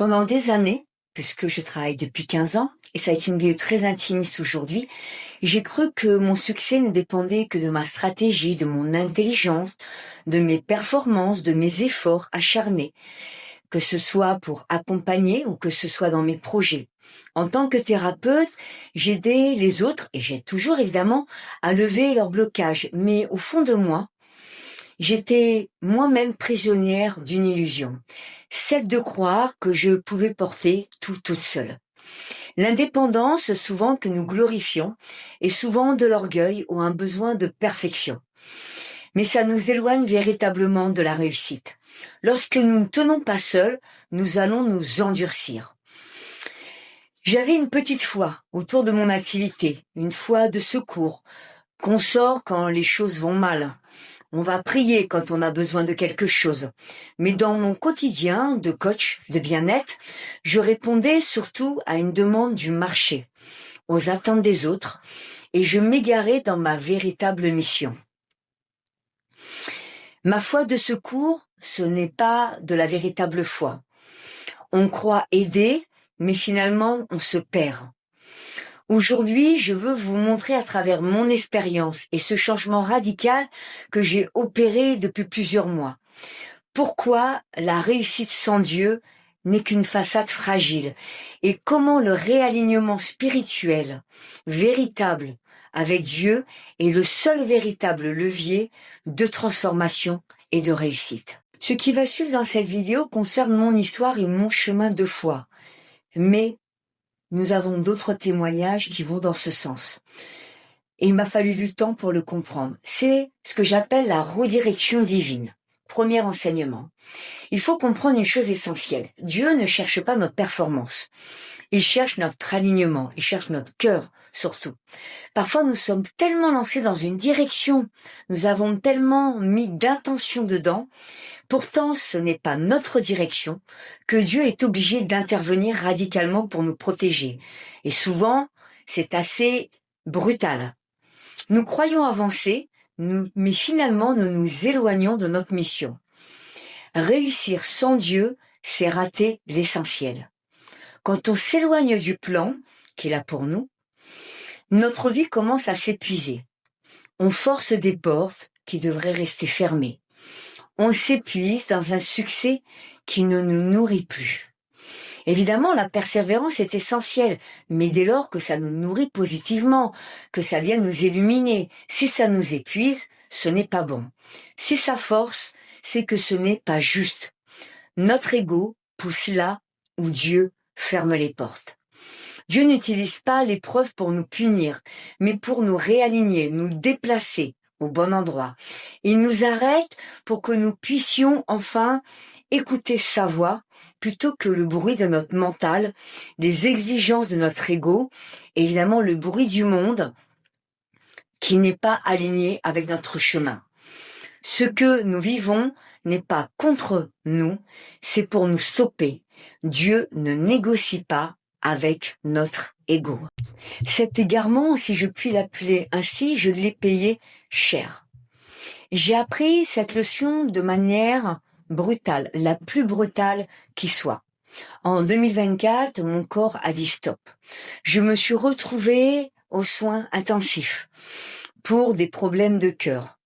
Pendant des années, puisque je travaille depuis 15 ans, et ça a été une vie très intimiste aujourd'hui, j'ai cru que mon succès ne dépendait que de ma stratégie, de mon intelligence, de mes performances, de mes efforts acharnés, que ce soit pour accompagner ou que ce soit dans mes projets. En tant que thérapeute, j'aidais les autres, et j'aide toujours évidemment, à lever leurs blocages. Mais au fond de moi, j'étais moi-même prisonnière d'une illusion, celle de croire que je pouvais porter tout toute seule. L'indépendance, souvent que nous glorifions, est souvent de l'orgueil ou un besoin de perfection. Mais ça nous éloigne véritablement de la réussite. Lorsque nous ne tenons pas seuls, nous allons nous endurcir. J'avais une petite foi autour de mon activité, une foi de secours, qu'on sort quand les choses vont mal. On va prier quand on a besoin de quelque chose. Mais dans mon quotidien de coach de bien-être, je répondais surtout à une demande du marché, aux attentes des autres, et je m'égarais dans ma véritable mission. Ma foi de secours, ce n'est pas de la véritable foi. On croit aider, mais finalement on se perd. Aujourd'hui, je veux vous montrer à travers mon expérience et ce changement radical que j'ai opéré depuis plusieurs mois. Pourquoi la réussite sans Dieu n'est qu'une façade fragile et comment le réalignement spirituel véritable avec Dieu est le seul véritable levier de transformation et de réussite. Ce qui va suivre dans cette vidéo concerne mon histoire et mon chemin de foi. Mais nous avons d'autres témoignages qui vont dans ce sens. Et il m'a fallu du temps pour le comprendre. C'est ce que j'appelle la redirection divine. Premier enseignement. Il faut comprendre une chose essentielle. Dieu ne cherche pas notre performance. Il cherche notre alignement. Il cherche notre cœur, surtout. Parfois, nous sommes tellement lancés dans une direction. Nous avons tellement mis d'intention dedans. Pourtant, ce n'est pas notre direction que Dieu est obligé d'intervenir radicalement pour nous protéger. Et souvent, c'est assez brutal. Nous croyons avancer, mais finalement, nous nous éloignons de notre mission. Réussir sans Dieu, c'est rater l'essentiel. Quand on s'éloigne du plan qu'il a pour nous, notre vie commence à s'épuiser. On force des portes qui devraient rester fermées. On s'épuise dans un succès qui ne nous nourrit plus. Évidemment, la persévérance est essentielle, mais dès lors que ça nous nourrit positivement, que ça vient nous illuminer. Si ça nous épuise, ce n'est pas bon. Si ça force, c'est que ce n'est pas juste. Notre ego pousse là où Dieu ferme les portes. Dieu n'utilise pas l'épreuve pour nous punir, mais pour nous réaligner, nous déplacer au bon endroit. Il nous arrête pour que nous puissions enfin écouter sa voix plutôt que le bruit de notre mental, les exigences de notre ego, et évidemment le bruit du monde qui n'est pas aligné avec notre chemin. Ce que nous vivons n'est pas contre nous, c'est pour nous stopper. Dieu ne négocie pas avec notre ego. Cet égarement, si je puis l'appeler ainsi, je l'ai payé cher. J'ai appris cette leçon de manière brutale, la plus brutale qui soit. En 2024, mon corps a dit stop. Je me suis retrouvée aux soins intensifs pour des problèmes de cœur.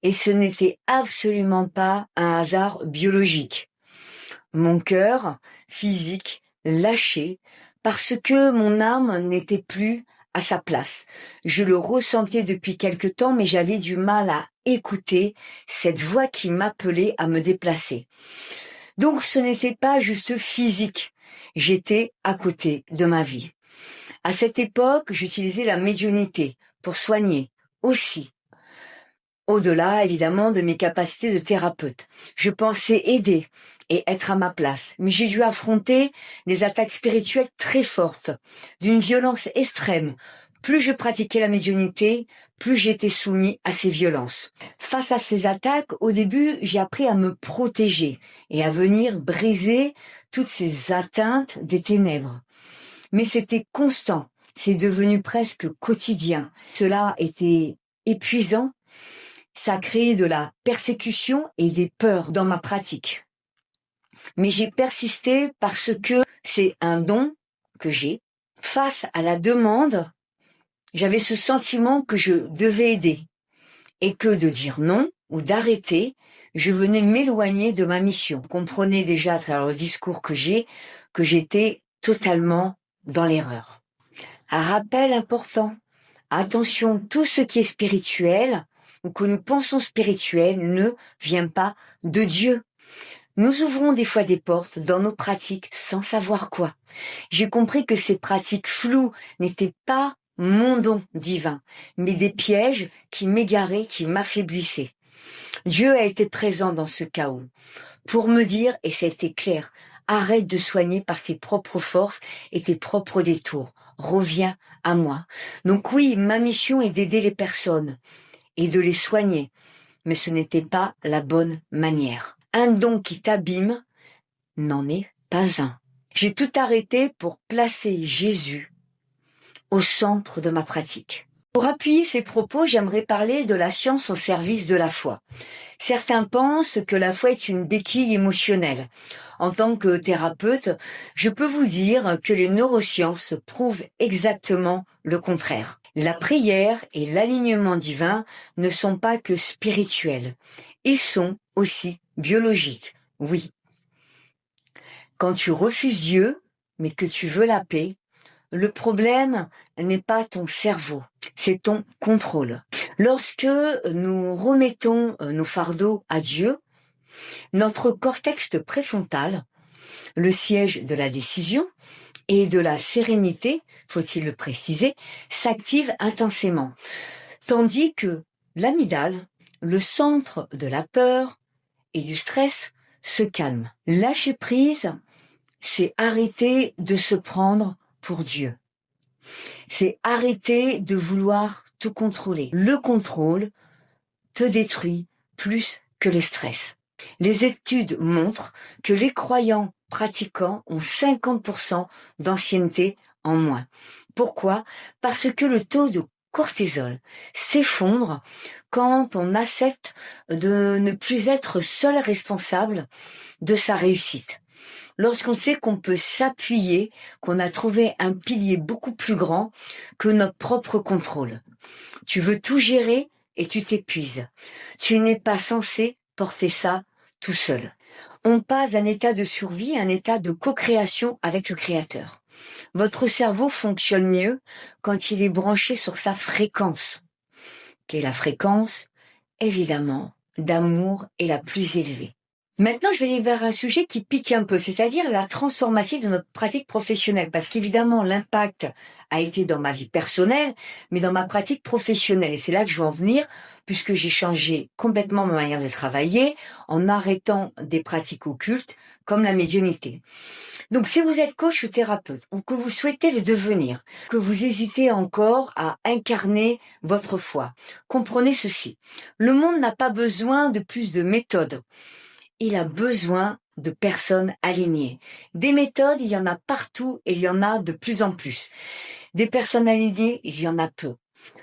Et ce n'était absolument pas un hasard biologique. Mon cœur physique lâchait parce que mon âme n'était plus à sa place. Je le ressentais depuis quelque temps, mais j'avais du mal à écouter cette voix qui m'appelait à me déplacer. Donc ce n'était pas juste physique, j'étais à côté de ma vie. À cette époque, j'utilisais la médiumnité pour soigner aussi. Au-delà, évidemment, de mes capacités de thérapeute. Je pensais aider et être à ma place. Mais j'ai dû affronter des attaques spirituelles très fortes, d'une violence extrême. Plus je pratiquais la médiumnité, plus j'étais soumis à ces violences. Face à ces attaques, au début, j'ai appris à me protéger et à venir briser toutes ces atteintes des ténèbres. Mais c'était constant, c'est devenu presque quotidien. Cela était épuisant. Ça a créé de la persécution et des peurs dans ma pratique. Mais j'ai persisté parce que c'est un don que j'ai. Face à la demande, j'avais ce sentiment que je devais aider et que de dire non ou d'arrêter, je venais m'éloigner de ma mission. Vous comprenez déjà à travers le discours que j'ai que j'étais totalement dans l'erreur. Un rappel important. Attention, tout ce qui est spirituel ou que nous pensons spirituel ne vient pas de Dieu. Nous ouvrons des fois des portes dans nos pratiques sans savoir quoi. J'ai compris que ces pratiques floues n'étaient pas mon don divin, mais des pièges qui m'égaraient, qui m'affaiblissaient. Dieu a été présent dans ce chaos pour me dire, et ça a été clair, arrête de soigner par tes propres forces et tes propres détours. Reviens à moi. Donc oui, ma mission est d'aider les personnes et de les soigner, mais ce n'était pas la bonne manière. Un don qui t'abîme n'en est pas un. J'ai tout arrêté pour placer Jésus au centre de ma pratique. Pour appuyer ces propos, j'aimerais parler de la science au service de la foi. Certains pensent que la foi est une béquille émotionnelle. En tant que thérapeute, je peux vous dire que les neurosciences prouvent exactement le contraire. La prière et l'alignement divin ne sont pas que spirituels. Ils sont aussi biologiques. Oui. Quand tu refuses Dieu, mais que tu veux la paix, le problème n'est pas ton cerveau, c'est ton contrôle. Lorsque nous remettons nos fardeaux à Dieu, notre cortex préfrontal, le siège de la décision et de la sérénité, faut-il le préciser, s'active intensément. Tandis que l'amygdale, le centre de la peur et du stress, se calme. Lâcher prise, c'est arrêter de se prendre pour Dieu. C'est arrêter de vouloir tout contrôler. Le contrôle te détruit plus que le stress. Les études montrent que les croyants pratiquants ont 50% d'ancienneté en moins. Pourquoi? Parce que le taux de cortisol s'effondre quand on accepte de ne plus être seul responsable de sa réussite. Lorsqu'on sait qu'on peut s'appuyer, qu'on a trouvé un pilier beaucoup plus grand que notre propre contrôle. Tu veux tout gérer et tu t'épuises. Tu n'es pas censé porter ça tout seul. On passe d'un état de survie à un état de co-création avec le Créateur. Votre cerveau fonctionne mieux quand il est branché sur sa fréquence. Quelle est la fréquence? Évidemment, d'amour est la plus élevée. Maintenant, je vais aller vers un sujet qui pique un peu, c'est-à-dire la transformation de notre pratique professionnelle. Parce qu'évidemment, l'impact a été dans ma vie personnelle, mais dans ma pratique professionnelle. Et c'est là que je veux en venir, puisque j'ai changé complètement ma manière de travailler en arrêtant des pratiques occultes comme la médiumnité. Donc, si vous êtes coach ou thérapeute, ou que vous souhaitez le devenir, que vous hésitez encore à incarner votre foi, comprenez ceci. Le monde n'a pas besoin de plus de méthodes. Il a besoin de personnes alignées. Des méthodes, il y en a partout et il y en a de plus en plus. Des personnes alignées, il y en a peu.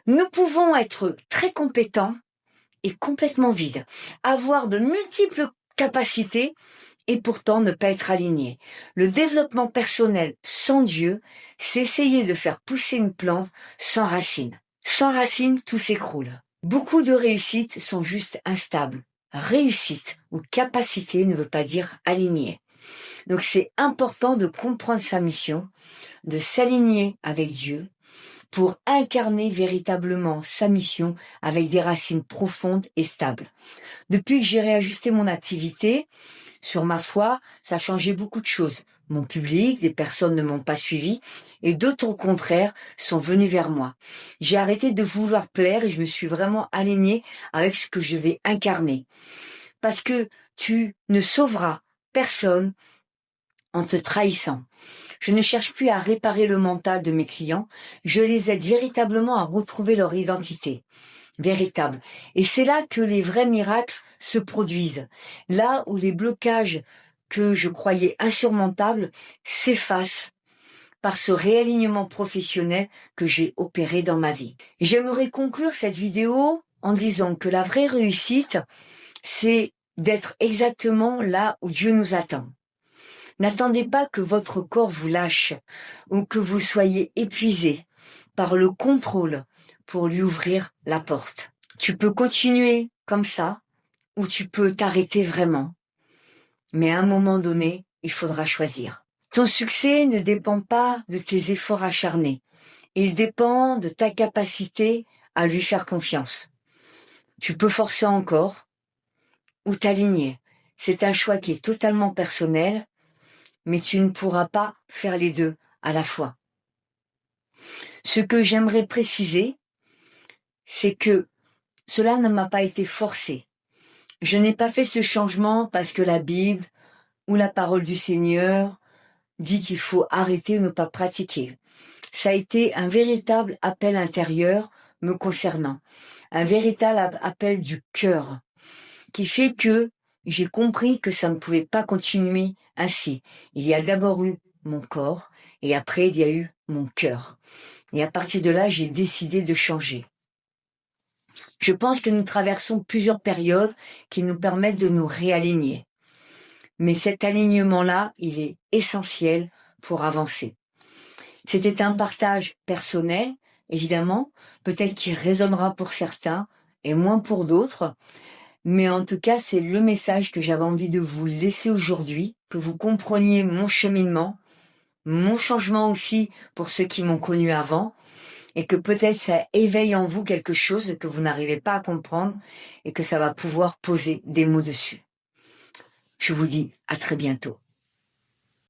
Nous pouvons être très compétents et complètement vides, avoir de multiples capacités et pourtant ne pas être alignés. Le développement personnel sans Dieu, c'est essayer de faire pousser une plante sans racines. Sans racines, tout s'écroule. Beaucoup de réussites sont juste instables. Réussite ou capacité ne veut pas dire aligné. Donc c'est important de comprendre sa mission, de s'aligner avec Dieu pour incarner véritablement sa mission avec des racines profondes et stables. Depuis que j'ai réajusté mon activité sur ma foi, ça a changé beaucoup de choses. Mon public, des personnes ne m'ont pas suivi et d'autres au contraire sont venus vers moi. J'ai arrêté de vouloir plaire et je me suis vraiment alignée avec ce que je vais incarner. Parce que tu ne sauveras personne en te trahissant. Je ne cherche plus à réparer le mental de mes clients, je les aide véritablement à retrouver leur identité véritable. Et c'est là que les vrais miracles se produisent. Là où les blocages que je croyais insurmontables s'effacent par ce réalignement professionnel que j'ai opéré dans ma vie. J'aimerais conclure cette vidéo en disant que la vraie réussite, c'est d'être exactement là où Dieu nous attend. N'attendez pas que votre corps vous lâche ou que vous soyez épuisé par le contrôle pour lui ouvrir la porte. Tu peux continuer comme ça ou tu peux t'arrêter vraiment. Mais à un moment donné, il faudra choisir. Ton succès ne dépend pas de tes efforts acharnés. Il dépend de ta capacité à lui faire confiance. Tu peux forcer encore ou t'aligner. C'est un choix qui est totalement personnel, mais tu ne pourras pas faire les deux à la fois. Ce que j'aimerais préciser, c'est que cela ne m'a pas été forcé. Je n'ai pas fait ce changement parce que la Bible ou la parole du Seigneur dit qu'il faut arrêter ou ne pas pratiquer. Ça a été un véritable appel intérieur me concernant, un véritable appel du cœur, qui fait que j'ai compris que ça ne pouvait pas continuer ainsi. Il y a d'abord eu mon corps et après il y a eu mon cœur. Et à partir de là, j'ai décidé de changer. Je pense que nous traversons plusieurs périodes qui nous permettent de nous réaligner. Mais cet alignement-là, il est essentiel pour avancer. C'était un partage personnel, évidemment, peut-être qui résonnera pour certains et moins pour d'autres. Mais en tout cas, c'est le message que j'avais envie de vous laisser aujourd'hui, que vous compreniez mon cheminement, mon changement aussi pour ceux qui m'ont connu avant, et que peut-être ça éveille en vous quelque chose que vous n'arrivez pas à comprendre et que ça va pouvoir poser des mots dessus. Je vous dis à très bientôt.